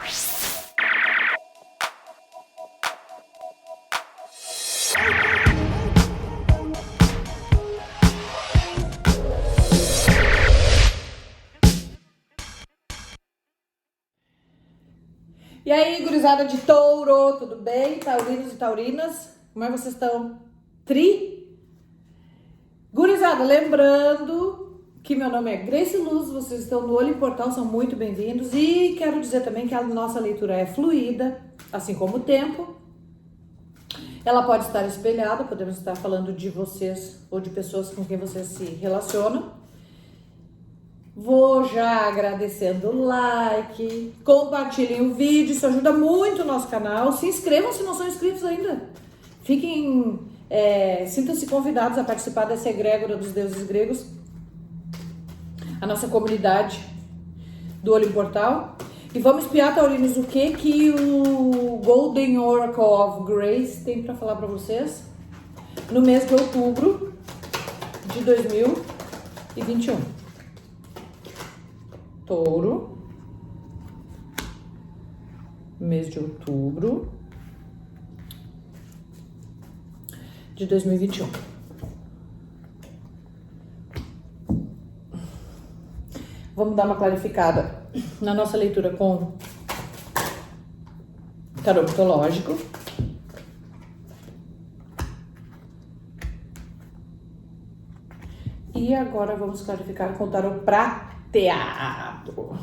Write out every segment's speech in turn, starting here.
E aí, gurizada de touro, tudo bem? Taurinos e taurinas, como é que vocês estão? Gurizada, lembrando que meu nome é Grace Luz, vocês estão no Olho Portal, são muito bem-vindos. E quero dizer também que a nossa leitura é fluida, assim como o tempo. Ela pode estar espelhada, podemos estar falando de vocês ou de pessoas com quem vocês se relacionam. Vou já agradecendo o like, compartilhem o vídeo, isso ajuda muito o nosso canal. Se inscrevam se não são inscritos ainda. Sintam-se convidados a participar dessa egrégora dos deuses gregos, a nossa comunidade do Olho Portal. E vamos espiar, taurinos, o que o Golden Oracle of Grace tem para falar para vocês no mês de outubro de 2021. Touro, mês de outubro de 2021. Vamos dar uma clarificada na nossa leitura com tarô mitológico. E agora vamos clarificar com o tarô prateado.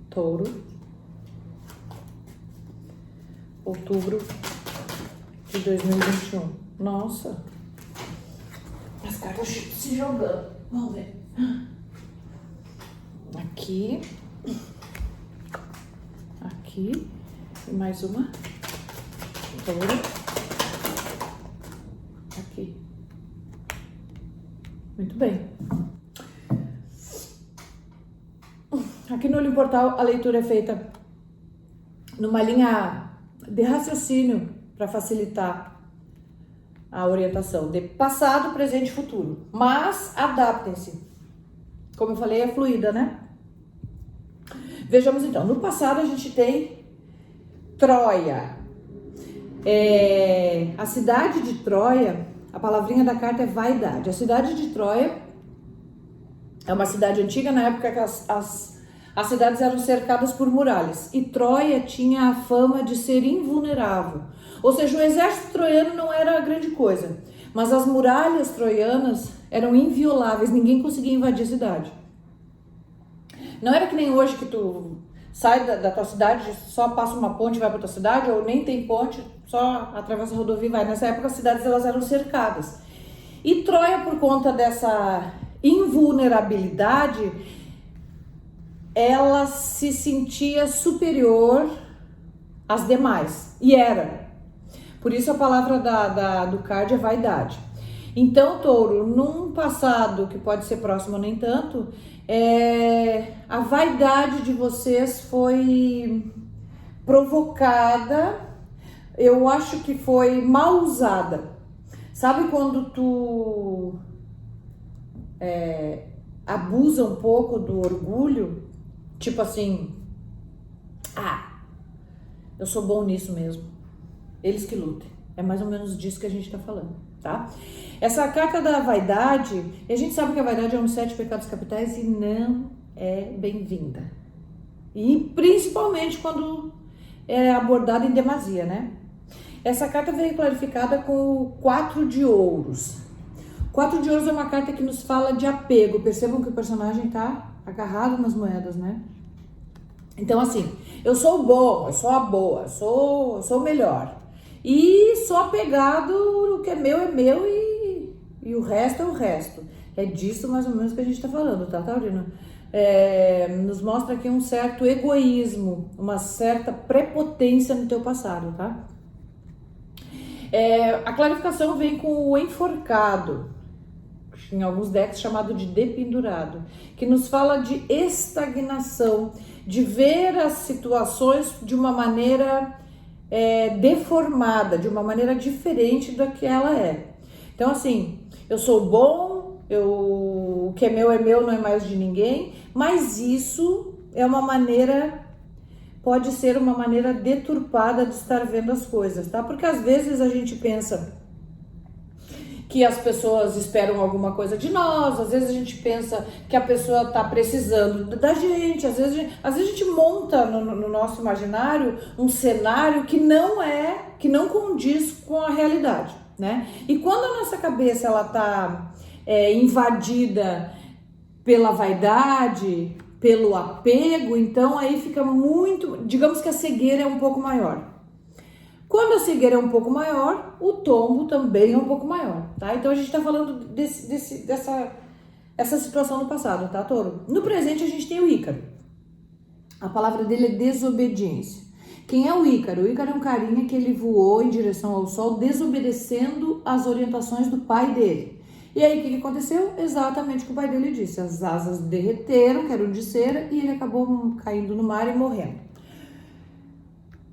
Touro, outubro de 2021. Nossa, as cartas se jogando. Vamos ver. Aqui, aqui e mais uma. Touro, aqui. Muito bem. Aqui no Olho Portal a leitura é feita numa linha de raciocínio para facilitar a orientação de passado, presente e futuro. Mas adaptem-se. Como eu falei, é fluida, né? Vejamos então. No passado a gente tem Troia. A cidade de Troia, a palavrinha da carta é vaidade. A cidade de Troia é uma cidade antiga, na época que as cidades eram cercadas por muralhas. E Troia tinha a fama de ser invulnerável. Ou seja, o exército troiano não era grande coisa. Mas as muralhas troianas eram invioláveis, ninguém conseguia invadir a cidade. Não era que nem hoje que tu sai da tua cidade, só passa uma ponte e vai para tua cidade, ou nem tem ponte, só atravessa a rodovia e vai. Nessa época as cidades elas eram cercadas. E Troia, por conta dessa invulnerabilidade, ela se sentia superior às demais. E era. Por isso a palavra do card é vaidade. Então, Touro, num passado que pode ser próximo ou nem tanto, a vaidade de vocês foi provocada, eu acho que foi mal usada. Sabe quando tu abusa um pouco do orgulho? Tipo assim, eu sou bom nisso mesmo. Eles que lutem. É mais ou menos disso que a gente tá falando, tá? Essa carta da vaidade, a gente sabe que a vaidade é um dos 7 pecados capitais e não é bem-vinda. E principalmente quando é abordada em demasia, né? Essa carta veio clarificada com o 4 de ouros. 4 de ouros é uma carta que nos fala de apego. Percebam que o personagem tá agarrado nas moedas, né? Então assim, eu sou bom, eu sou a boa, eu sou o melhor. E sou apegado, o que é meu e o resto é o resto. É disso mais ou menos que a gente tá falando, tá, Taurino? Nos mostra aqui um certo egoísmo, uma certa prepotência no teu passado, tá? A clarificação vem com o enforcado, em alguns decks chamado de dependurado, que nos fala de estagnação, de ver as situações de uma maneira deformada, de uma maneira diferente da que ela é. Então assim, eu sou bom, o que é meu, não é mais de ninguém, mas isso é uma maneira pode ser uma maneira deturpada de estar vendo as coisas, tá? Porque às vezes a gente pensa que as pessoas esperam alguma coisa de nós, às vezes a gente pensa que a pessoa está precisando da gente, às vezes a gente monta no nosso imaginário um cenário que não condiz com a realidade, né? E quando a nossa cabeça ela está invadida pela vaidade, pelo apego, então aí fica muito, digamos que a cegueira é um pouco maior. Quando a cegueira é um pouco maior, o tombo também é um pouco maior, tá? Então a gente tá falando essa situação no passado, tá, Touro? No presente a gente tem o Ícaro. A palavra dele é desobediência. Quem é o Ícaro? O Ícaro é um carinha que ele voou em direção ao sol, desobedecendo as orientações do pai dele. E aí o que aconteceu? Exatamente o que o pai dele disse. As asas derreteram, que eram de cera, e ele acabou caindo no mar e morrendo.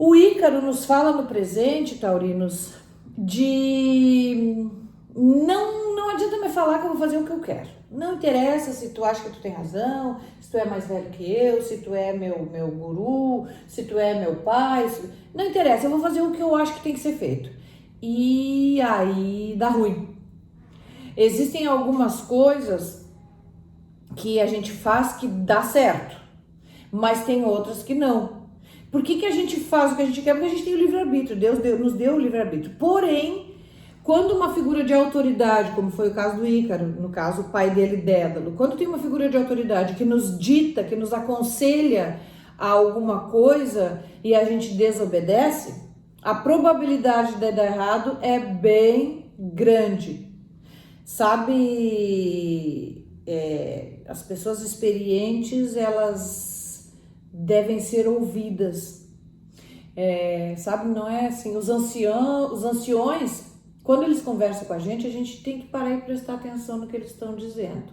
O Ícaro nos fala no presente, taurinos, de não adianta me falar que eu vou fazer o que eu quero. Não interessa se tu acha que tu tem razão, se tu é mais velho que eu, se tu é meu guru, se tu é meu pai. Não interessa, eu vou fazer o que eu acho que tem que ser feito. E aí dá ruim. Existem algumas coisas que a gente faz que dá certo, mas tem outras que não. Por que a gente faz o que a gente quer? Porque a gente tem o livre-arbítrio, Deus nos deu o livre-arbítrio. Porém, quando uma figura de autoridade, como foi o caso do Ícaro, no caso o pai dele, Dédalo, quando tem uma figura de autoridade que nos dita, que nos aconselha a alguma coisa e a gente desobedece, a probabilidade de dar errado é bem grande. Sabe, as pessoas experientes, elas devem ser ouvidas, sabe, não é assim, os anciões, quando eles conversam com a gente tem que parar e prestar atenção no que eles estão dizendo.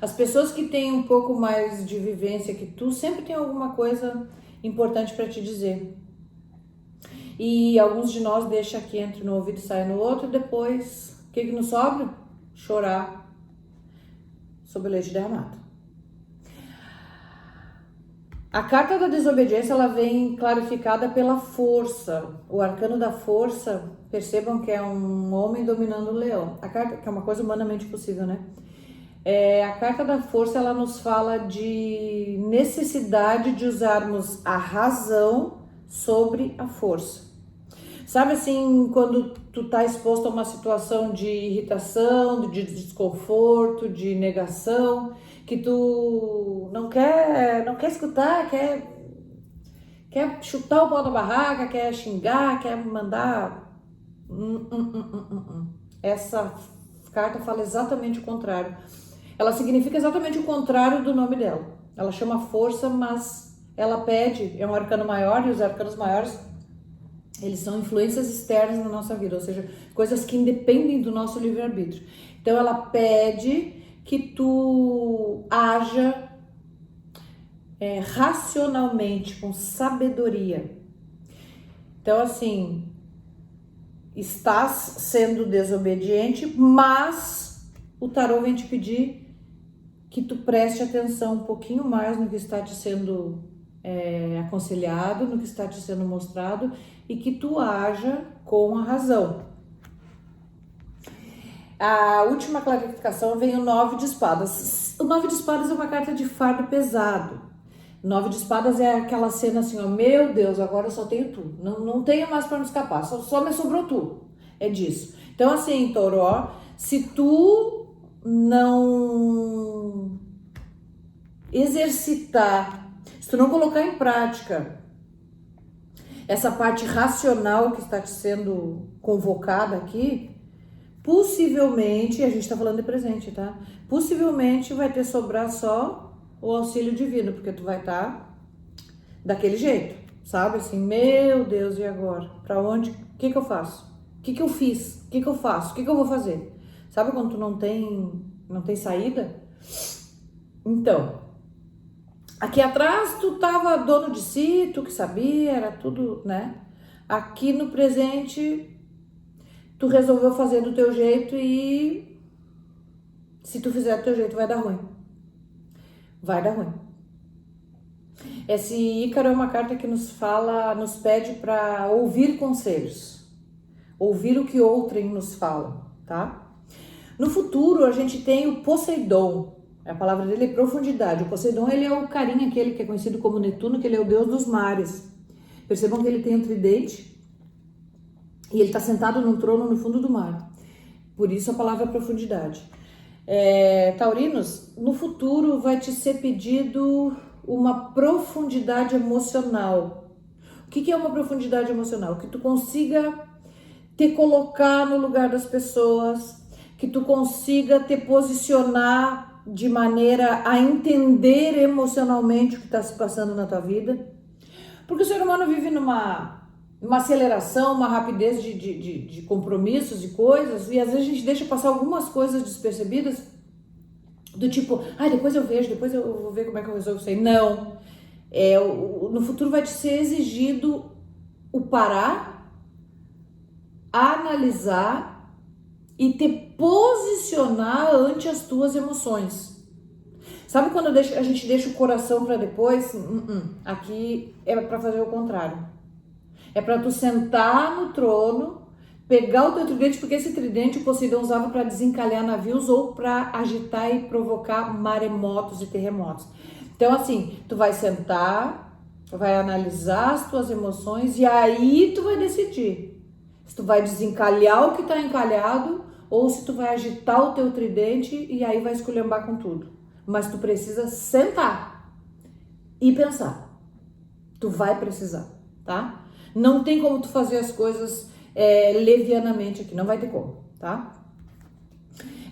As pessoas que têm um pouco mais de vivência que tu, sempre tem alguma coisa importante para te dizer. E alguns de nós deixam aqui entre no ouvido e sai no outro, e depois, o que nos sobra? Chorar sobre o leite derramado. A carta da desobediência, ela vem clarificada pela força. O arcano da força, percebam que é um homem dominando o leão. A carta, que é uma coisa humanamente possível, né? A carta da força, ela nos fala de necessidade de usarmos a razão sobre a força. Sabe assim, quando tu tá exposto a uma situação de irritação, de desconforto, de negação, que tu não quer escutar, quer chutar o pau da barraca, quer xingar, quer mandar... Essa carta fala exatamente o contrário. Ela significa exatamente o contrário do nome dela. Ela chama força, mas ela pede, é um arcano maior, e os arcanos maiores, eles são influências externas na nossa vida, ou seja, coisas que independem do nosso livre-arbítrio. Então ela pede que tu haja racionalmente, com sabedoria. Então assim, estás sendo desobediente, mas o tarô vem te pedir que tu preste atenção um pouquinho mais no que está te sendo aconselhado, no que está te sendo mostrado, e que tu haja com a razão. A última clarificação vem o 9 de espadas. O 9 de espadas é uma carta de fardo pesado. O 9 de espadas é aquela cena assim, ó, meu Deus, agora eu só tenho tu. Não tenho mais para me escapar, só me sobrou tu. É disso. Então assim, Touro, ó, se tu não exercitar, se tu não colocar em prática essa parte racional que está te sendo convocada aqui, possivelmente, a gente está falando de presente, tá? Possivelmente vai ter sobrar só o auxílio divino, porque tu vai estar daquele jeito, sabe? Assim, meu Deus, e agora? Pra onde? O que eu faço? O que eu fiz? O que eu faço? O que eu vou fazer? Sabe quando tu não tem saída? Então, aqui atrás tu tava dono de si, tu que sabia, era tudo, né? Aqui no presente, tu resolveu fazer do teu jeito e se tu fizer do teu jeito vai dar ruim. Vai dar ruim. Esse Ícaro é uma carta que nos pede para ouvir conselhos, ouvir o que outrem nos fala, tá? No futuro, a gente tem o Poseidon, a palavra dele é profundidade. O Poseidon, ele é o carinha aquele que é conhecido como Netuno, que ele é o deus dos mares. Percebam que ele tem um tridente e ele está sentado num trono no fundo do mar. Por isso a palavra profundidade. Taurinos, no futuro vai te ser pedido uma profundidade emocional. O que é uma profundidade emocional? Que tu consiga te colocar no lugar das pessoas, que tu consiga te posicionar de maneira a entender emocionalmente o que está se passando na tua vida. Porque o ser humano vive numa aceleração, uma rapidez de compromissos e coisas, e às vezes a gente deixa passar algumas coisas despercebidas, do tipo, depois eu vejo, depois eu vou ver como é que eu resolvo isso aí. Não. No futuro vai te ser exigido o parar, analisar e te posicionar ante as tuas emoções. Sabe quando a gente deixa o coração para depois? Aqui é para fazer o contrário. É para tu sentar no trono, pegar o teu tridente, porque esse tridente o Poseidon usava para desencalhar navios ou para agitar e provocar maremotos e terremotos. Então assim, tu vai sentar, vai analisar as tuas emoções e aí tu vai decidir se tu vai desencalhar o que está encalhado ou se tu vai agitar o teu tridente e aí vai esculhambar com tudo. Mas tu precisa sentar e pensar. Tu vai precisar, tá? Não tem como tu fazer as coisas levianamente aqui, não vai ter como, tá?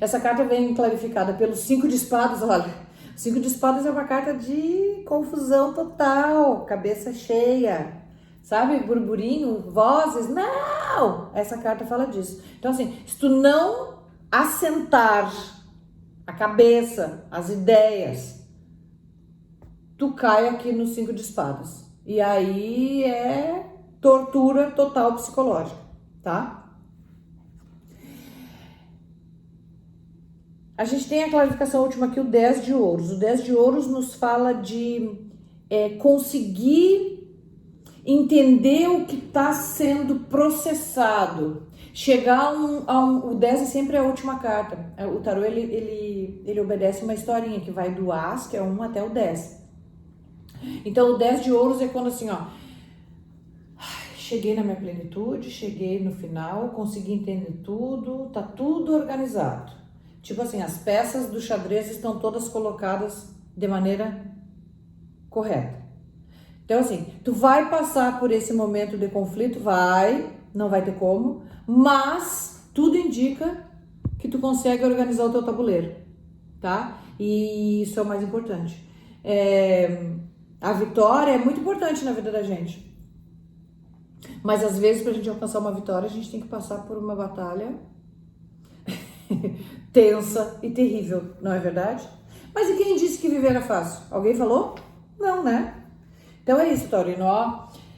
Essa carta vem clarificada pelos 5 de espadas, olha. 5 de espadas é uma carta de confusão total, cabeça cheia, sabe? Burburinho, vozes, não! Essa carta fala disso. Então assim, se tu não assentar a cabeça, as ideias, tu cai aqui no 5 de espadas. E aí é tortura total psicológica, tá? A gente tem a clarificação última aqui, o 10 de ouros. O 10 de ouros nos fala de conseguir entender o que está sendo processado. Chegar o 10 é sempre a última carta. O tarô, ele obedece uma historinha que vai do As, que é 1, até o 10. Então, o 10 de ouros é quando assim, cheguei na minha plenitude, cheguei no final, consegui entender tudo, tá tudo organizado. Tipo assim, as peças do xadrez estão todas colocadas de maneira correta. Então assim, tu vai passar por esse momento de conflito, não vai ter como, mas tudo indica que tu consegue organizar o teu tabuleiro, tá? E isso é o mais importante. A vitória é muito importante na vida da gente. Mas às vezes, pra gente alcançar uma vitória, a gente tem que passar por uma batalha tensa e terrível, não é verdade? Mas e quem disse que viver era fácil? Alguém falou? Não, né? Então é isso, Taurino,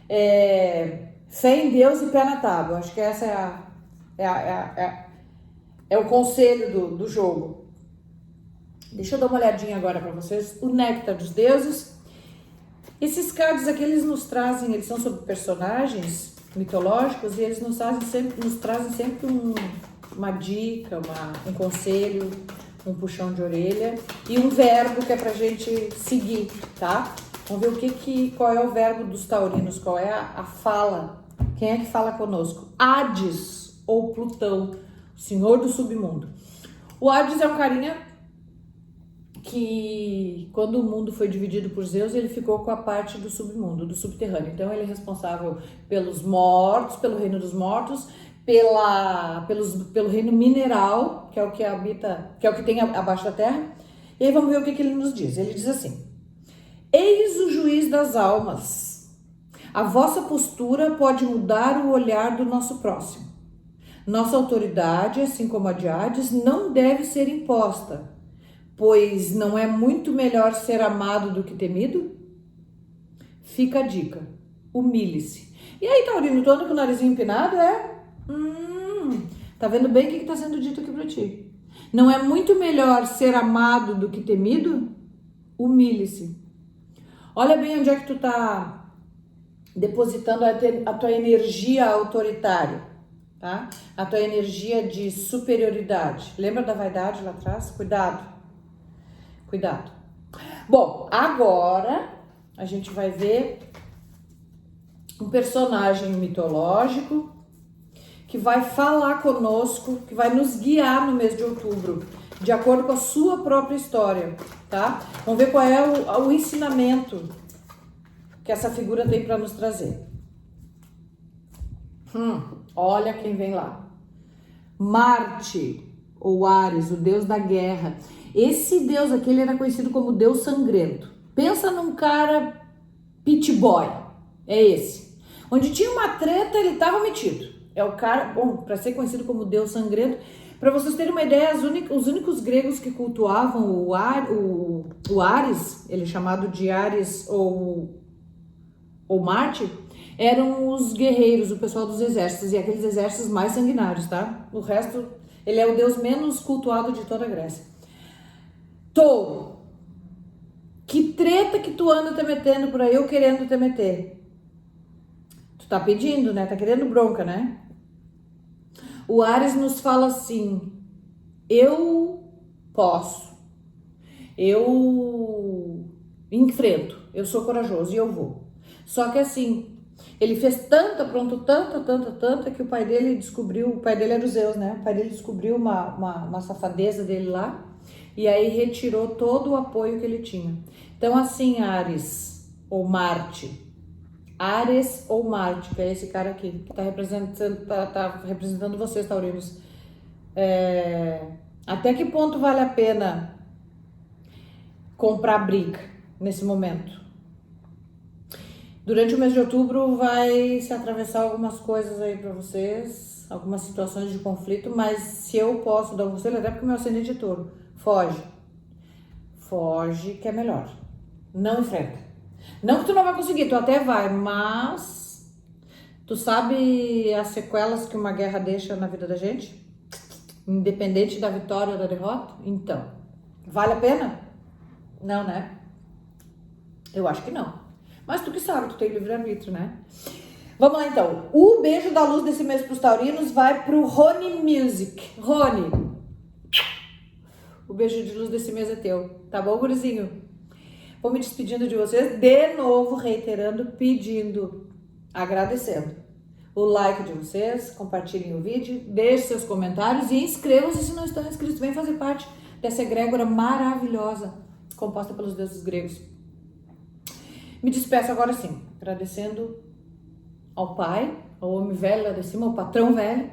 fé em Deus e pé na tábua. Acho que essa é o conselho do jogo. Deixa eu dar uma olhadinha agora para vocês. O Néctar dos Deuses. Esses cards aqui, eles são sobre personagens mitológicos e eles nos trazem sempre uma dica, um conselho, um puxão de orelha e um verbo que é pra gente seguir, tá? Vamos ver qual é o verbo dos taurinos, qual é a fala, quem é que fala conosco? Hades ou Plutão, o senhor do submundo. O Hades é um carinha que, quando o mundo foi dividido por Zeus, ele ficou com a parte do submundo, do subterrâneo. Então ele é responsável pelos mortos, pelo reino dos mortos, pelo reino mineral, que é o que habita, que é o que tem abaixo da terra. E aí vamos ver o que ele nos diz. Ele diz assim: eis o juiz das almas. A vossa postura pode mudar o olhar do nosso próximo. Nossa autoridade, assim como a de Hades, não deve ser imposta, pois não é muito melhor ser amado do que temido? Fica a dica, humilhe-se. E aí, Taurino, todo com o narizinho empinado, tá vendo bem o que está sendo dito aqui para ti? Não é muito melhor ser amado do que temido? Humilhe-se. Olha bem onde é que tu tá depositando a tua energia autoritária, tá? A tua energia de superioridade. Lembra da vaidade lá atrás? Cuidado. Cuidado. Bom, agora a gente vai ver um personagem mitológico que vai falar conosco, que vai nos guiar no mês de outubro, de acordo com a sua própria história, tá? Vamos ver qual é o ensinamento que essa figura tem para nos trazer. Olha quem vem lá. Marte, ou Ares, o deus da guerra. Esse deus aqui, ele era conhecido como deus sangrento. Pensa num cara pit boy, é esse. Onde tinha uma treta, ele estava metido. É o cara, bom, para ser conhecido como deus sangrento. Para vocês terem uma ideia, os únicos gregos que cultuavam o Ares, ele é chamado de Ares ou Marte, eram os guerreiros, o pessoal dos exércitos, e aqueles exércitos mais sanguinários, tá? O resto, ele é o deus menos cultuado de toda a Grécia. Touro, que treta que tu anda te metendo por aí, eu querendo te meter? Tu tá pedindo, né? Tá querendo bronca, né? O Ares nos fala assim, eu posso, eu enfrento, eu sou corajoso e eu vou. Só que assim, ele fez tanta que o pai dele descobriu, o pai dele era o Zeus, né? O pai dele descobriu uma safadeza dele lá e aí retirou todo o apoio que ele tinha. Então assim, Ares ou Marte, Ares ou Marte, que é esse cara aqui, que tá representando vocês, taurinos. Até que ponto vale a pena comprar briga nesse momento? Durante o mês de outubro vai se atravessar algumas coisas aí pra vocês, algumas situações de conflito, mas se eu posso dar um conselho, até porque meu ascendente é touro, foge. Foge que é melhor. Não enfrenta. Não que tu não vai conseguir, tu até vai, mas tu sabe as sequelas que uma guerra deixa na vida da gente? Independente da vitória ou da derrota? Então, vale a pena? Não, né? Eu acho que não. Mas tu que sabe, tu tem livre-arbítrio, né? Vamos lá então. O beijo da luz desse mês pros taurinos vai pro Rony Music. Rony, o beijo de luz desse mês é teu. Tá bom, gurizinho? Vou me despedindo de vocês, de novo, reiterando, pedindo, agradecendo o like de vocês, compartilhem o vídeo, deixem seus comentários e inscrevam-se se não estão inscritos. Vem fazer parte dessa egrégora maravilhosa, composta pelos deuses gregos. Me despeço agora sim, agradecendo ao Pai, ao homem velho lá de cima, ao patrão velho,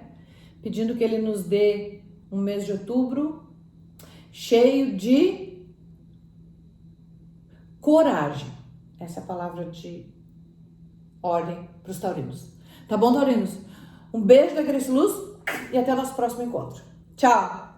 pedindo que ele nos dê um mês de outubro cheio de coragem. Essa é a palavra de ordem para os taurinos. Tá bom, taurinos? Um beijo da Grace Luz e até o nosso próximo encontro. Tchau!